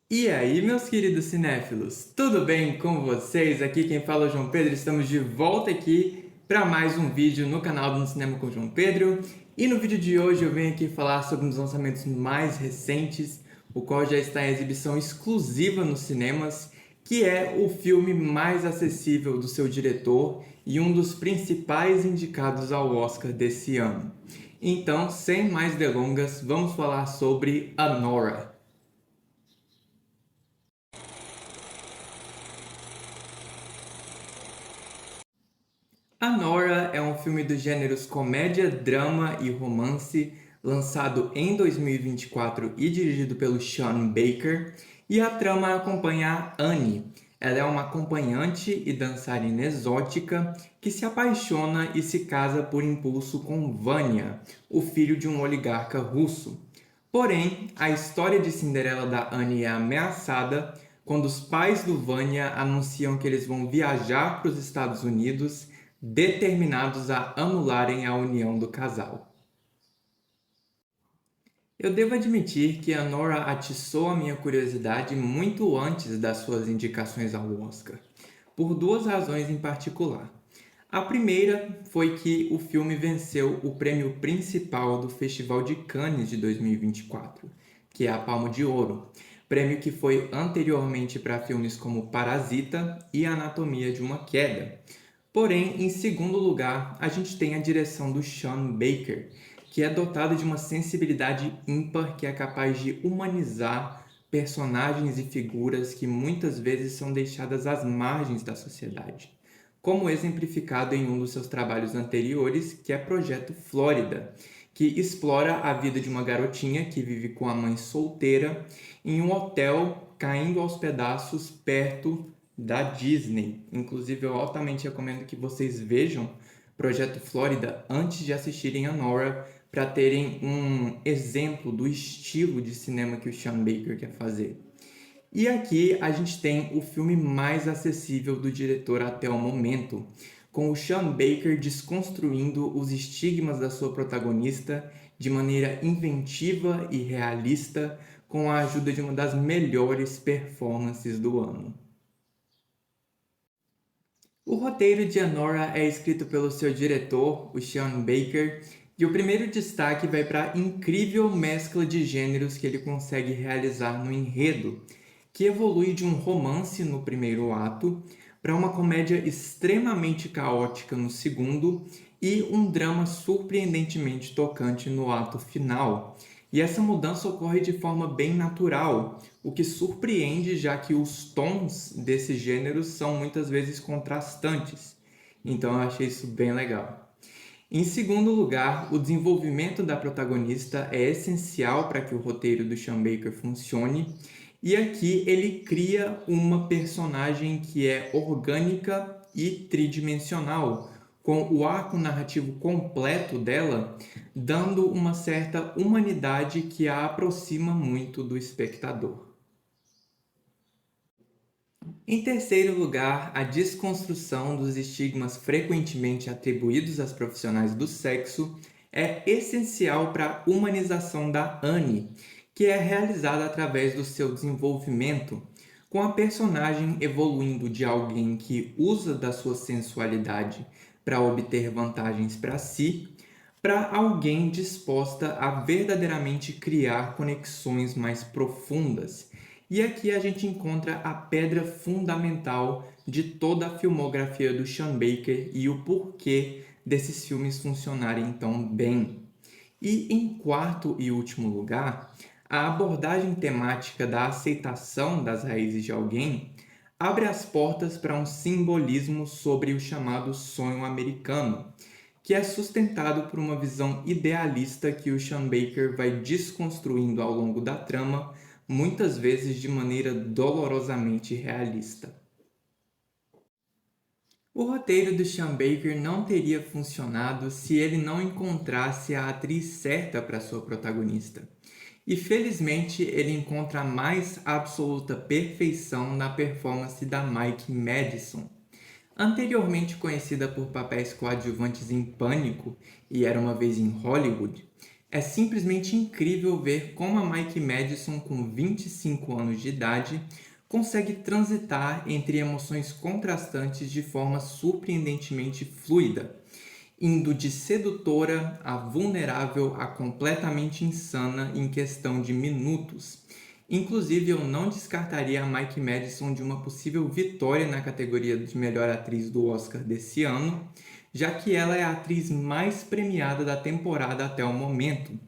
E aí, meus queridos cinéfilos, tudo bem com vocês? Aqui quem fala é o João Pedro, estamos de volta aqui para mais um vídeo no canal do No Cinema com o João Pedro. E no vídeo de hoje eu venho aqui falar sobre um dos lançamentos mais recentes, o qual já está em exibição exclusiva nos cinemas, que é o filme mais acessível do seu diretor e um dos principais indicados ao Oscar desse ano. Então, sem mais delongas, vamos falar sobre Anora. Anora é um filme dos gêneros comédia, drama e romance, lançado em 2024 e dirigido pelo Sean Baker, e a trama acompanha a Annie. Ela é uma acompanhante e dançarina exótica que se apaixona e se casa por impulso com Vanya, o filho de um oligarca russo. Porém, a história de Cinderela da Annie é ameaçada quando os pais do Vanya anunciam que eles vão viajar para os Estados Unidos, determinados a anularem a união do casal. Eu devo admitir que a Nora atiçou a minha curiosidade muito antes das suas indicações ao Oscar, por duas razões em particular. A primeira foi que o filme venceu o prêmio principal do Festival de Cannes de 2024, que é a Palma de Ouro, prêmio que foi anteriormente para filmes como Parasita e Anatomia de uma Queda. Porém, em segundo lugar, a gente tem a direção do Sean Baker, que é dotado de uma sensibilidade ímpar que é capaz de humanizar personagens e figuras que muitas vezes são deixadas às margens da sociedade, como exemplificado em um dos seus trabalhos anteriores, que é Projeto Flórida, que explora a vida de uma garotinha que vive com a mãe solteira em um hotel caindo aos pedaços perto da Disney. Inclusive, eu altamente recomendo que vocês vejam Projeto Flórida antes de assistirem a Nora, para terem um exemplo do estilo de cinema que o Sean Baker quer fazer. E aqui a gente tem o filme mais acessível do diretor até o momento, com o Sean Baker desconstruindo os estigmas da sua protagonista de maneira inventiva e realista, com a ajuda de uma das melhores performances do ano. O roteiro de Anora é escrito pelo seu diretor, o Sean Baker, e o primeiro destaque vai para a incrível mescla de gêneros que ele consegue realizar no enredo, que evolui de um romance no primeiro ato para uma comédia extremamente caótica no segundo e um drama surpreendentemente tocante no ato final. E essa mudança ocorre de forma bem natural, o que surpreende, já que os tons desses gêneros são muitas vezes contrastantes. Então eu achei isso bem legal. Em segundo lugar, o desenvolvimento da protagonista é essencial para que o roteiro do Sean Baker funcione, e aqui ele cria uma personagem que é orgânica e tridimensional, com o arco narrativo completo dela, dando uma certa humanidade que a aproxima muito do espectador. Em terceiro lugar, a desconstrução dos estigmas frequentemente atribuídos às profissionais do sexo é essencial para a humanização da Annie, que é realizada através do seu desenvolvimento, com a personagem evoluindo de alguém que usa da sua sensualidade para obter vantagens para si, para alguém disposta a verdadeiramente criar conexões mais profundas. E aqui a gente encontra a pedra fundamental de toda a filmografia do Sean Baker e o porquê desses filmes funcionarem tão bem. E em quarto e último lugar, a abordagem temática da aceitação das raízes de alguém abre as portas para um simbolismo sobre o chamado sonho americano, que é sustentado por uma visão idealista que o Sean Baker vai desconstruindo ao longo da trama, muitas vezes de maneira dolorosamente realista. O roteiro do Sean Baker não teria funcionado se ele não encontrasse a atriz certa para sua protagonista. E felizmente ele encontra a mais absoluta perfeição na performance da Mike Madison. Anteriormente conhecida por papéis coadjuvantes em Pânico e Era uma Vez em Hollywood, É simplesmente incrível ver como a Mike Madison, com 25 anos de idade, consegue transitar entre emoções contrastantes de forma surpreendentemente fluida, indo de sedutora a vulnerável a completamente insana em questão de minutos. Inclusive, eu não descartaria a Mike Madison de uma possível vitória na categoria de melhor atriz do Oscar desse ano, já que ela é a atriz mais premiada da temporada até o momento,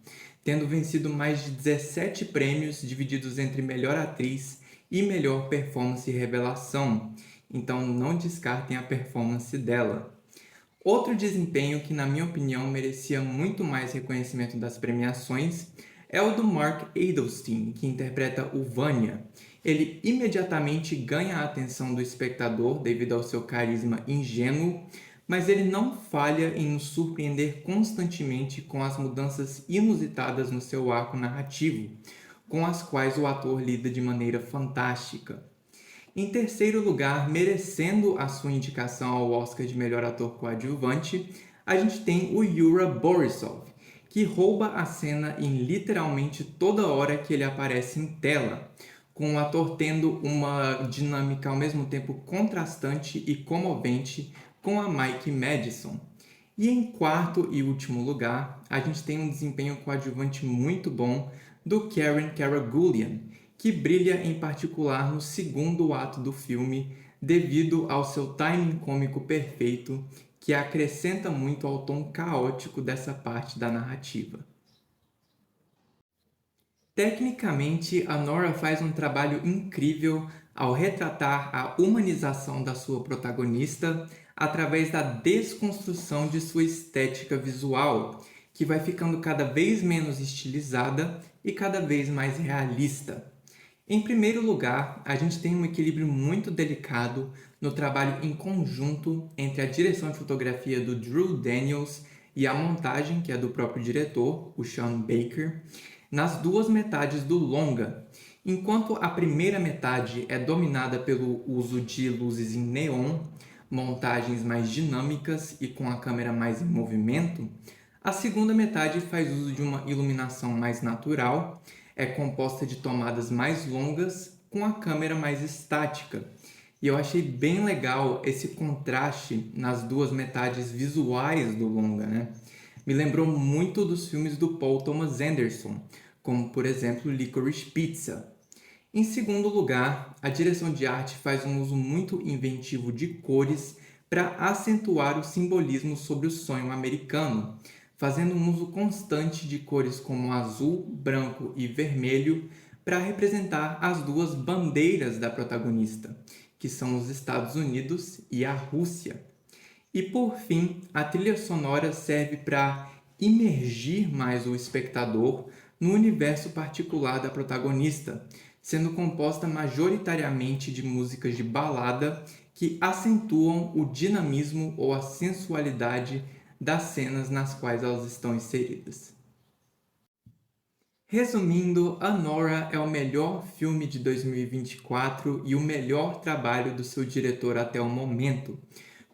tendo vencido mais de 17 prêmios divididos entre melhor atriz e melhor performance revelação. Então não descartem a performance dela. Outro desempenho que, na minha opinião, merecia muito mais reconhecimento das premiações é o do Mark Adelstein, que interpreta o Vanya. Ele imediatamente ganha a atenção do espectador devido ao seu carisma ingênuo, mas ele não falha em nos surpreender constantemente com as mudanças inusitadas no seu arco narrativo, com as quais o ator lida de maneira fantástica. Em terceiro lugar, merecendo a sua indicação ao Oscar de melhor ator coadjuvante, a gente tem o Yura Borisov, que rouba a cena em literalmente toda hora que ele aparece em tela, com o ator tendo uma dinâmica ao mesmo tempo contrastante e comovente com a Mike Madison. E em quarto e último lugar, a gente tem um desempenho coadjuvante muito bom do Karen Karagulian, que brilha em particular no segundo ato do filme devido ao seu timing cômico perfeito, que acrescenta muito ao tom caótico dessa parte da narrativa. Tecnicamente, a Nora faz um trabalho incrível ao retratar a humanização da sua protagonista através da desconstrução de sua estética visual, que vai ficando cada vez menos estilizada e cada vez mais realista. Em primeiro lugar, a gente tem um equilíbrio muito delicado no trabalho em conjunto entre a direção de fotografia do Drew Daniels e a montagem, que é do próprio diretor, o Sean Baker, nas duas metades do longa. Enquanto a primeira metade é dominada pelo uso de luzes em neon, montagens mais dinâmicas e com a câmera mais em movimento, a segunda metade faz uso de uma iluminação mais natural, é composta de tomadas mais longas com a câmera mais estática. E eu achei bem legal esse contraste nas duas metades visuais do longa, né? Me lembrou muito dos filmes do Paul Thomas Anderson, como por exemplo Licorice Pizza. Em segundo lugar, a direção de arte faz um uso muito inventivo de cores para acentuar o simbolismo sobre o sonho americano, fazendo um uso constante de cores como azul, branco e vermelho para representar as duas bandeiras da protagonista, que são os Estados Unidos e a Rússia. E por fim, a trilha sonora serve para imergir mais o espectador no universo particular da protagonista, sendo composta majoritariamente de músicas de balada que acentuam o dinamismo ou a sensualidade das cenas nas quais elas estão inseridas. Resumindo, Anora é o melhor filme de 2024 e o melhor trabalho do seu diretor até o momento,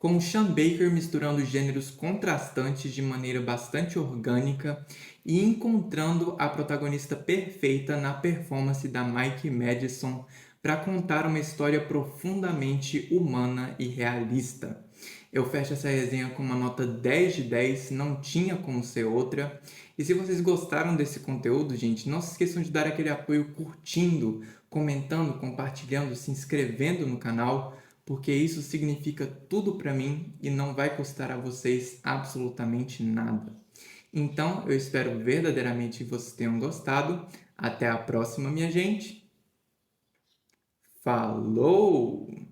com Sean Baker misturando gêneros contrastantes de maneira bastante orgânica e encontrando a protagonista perfeita na performance da Mike Madison para contar uma história profundamente humana e realista. Eu fecho essa resenha com uma nota 10 de 10, não tinha como ser outra. E se vocês gostaram desse conteúdo, gente, não se esqueçam de dar aquele apoio curtindo, comentando, compartilhando, se inscrevendo no canal, porque isso significa tudo para mim e não vai custar a vocês absolutamente nada. Então, eu espero verdadeiramente que vocês tenham gostado. Até a próxima, minha gente. Falou!